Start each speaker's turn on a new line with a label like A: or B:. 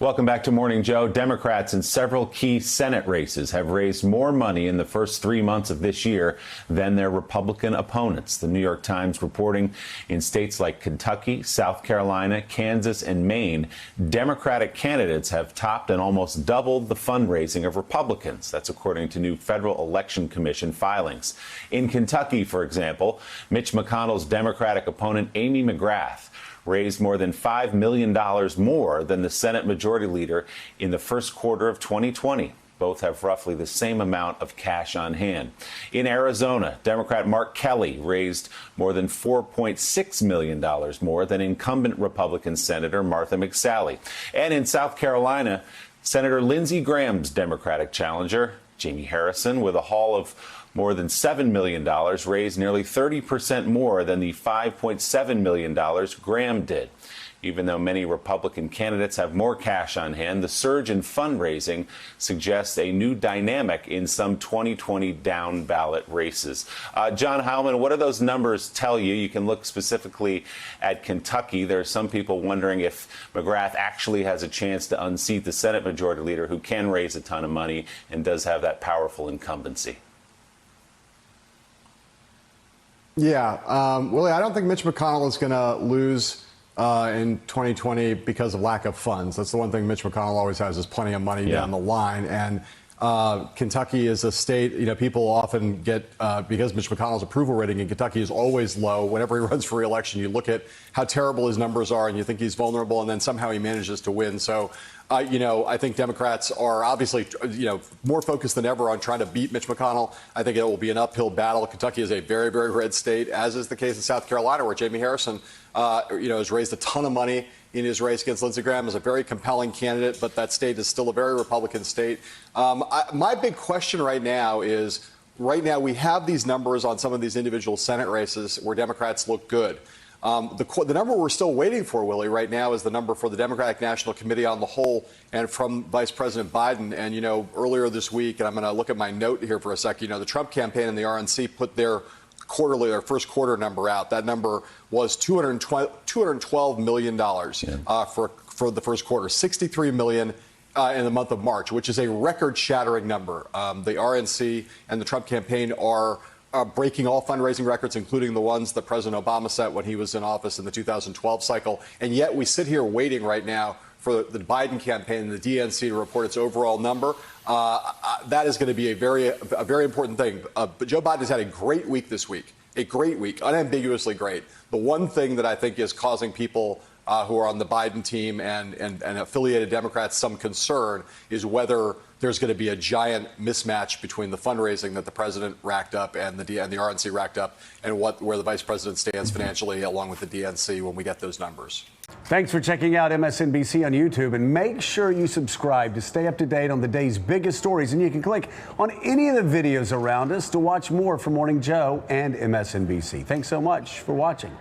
A: Welcome back to Morning Joe. Democrats in several key Senate races have raised more money in the first 3 months of this year than their Republican opponents. The New York Times reporting in states like Kentucky, South Carolina, Kansas, and Maine, Democratic candidates have topped and almost doubled the fundraising of Republicans. That's according to new Federal Election Commission filings. In Kentucky, for example, Mitch McConnell's Democratic opponent, Amy McGrath, raised more than $5 million more than the Senate Majority Leader in the first quarter of 2020. Both have roughly the same amount of cash on hand. In Arizona, Democrat Mark Kelly raised more than $4.6 million more than incumbent Republican Senator Martha McSally. And in South Carolina, Senator Lindsey Graham's Democratic challenger, Jamie Harrison, with a haul of more than $7 million, raised nearly 30% more than the $5.7 million Graham did. Even though many Republican candidates have more cash on hand, the surge in fundraising suggests a new dynamic in some 2020 down ballot races. John Heilman, what do those numbers tell you? You can look specifically at Kentucky. There are some people wondering if McGrath actually has a chance to unseat the Senate Majority Leader, who can raise a ton of money and does have that powerful incumbency.
B: Yeah, Willie, I don't think Mitch McConnell is going to lose in 2020 because of lack of funds. That's the one thing Mitch McConnell always has, is plenty of money down the line. And Kentucky is a state, people often get, because Mitch McConnell's approval rating in Kentucky is always low. Whenever he runs for re-election, you look at how terrible his numbers are and you think he's vulnerable, and then somehow he manages to win. So, I think Democrats are obviously, more focused than ever on trying to beat Mitch McConnell. I think it will be an uphill battle. Kentucky is a very, very red state, as is the case in South Carolina, where Jamie Harrison, has raised a ton of money in his race against Lindsey Graham, is a very compelling candidate, but that state is still a very Republican state. My big question right now is, we have these numbers on some of these individual Senate races where Democrats look good. The number we're still waiting for, Willie, right now is the number for the Democratic National Committee on the whole and from Vice President Biden. And, earlier this week, and I'm going to look at my note here for a second, the Trump campaign and the RNC put their first quarter number out. That number was $212 million for the first quarter, $63 million in the month of March, which is a record-shattering number. The RNC and the Trump campaign are breaking all fundraising records, including the ones that President Obama set when he was in office in the 2012 cycle. And yet we sit here waiting right now for the Biden campaign and the DNC to report its overall number. That is going to be a very important thing. But Joe Biden has had a great week this week, unambiguously great. The one thing that I think is causing people who are on the Biden team and affiliated Democrats some concern is whether there's going to be a giant mismatch between the fundraising that the president racked up and the RNC racked up, and where the vice president stands financially along with the DNC when we get those numbers.
C: Thanks for checking out MSNBC on YouTube, and make sure you subscribe to stay up to date on the day's biggest stories. And you can click on any of the videos around us to watch more from Morning Joe and MSNBC. Thanks so much for watching.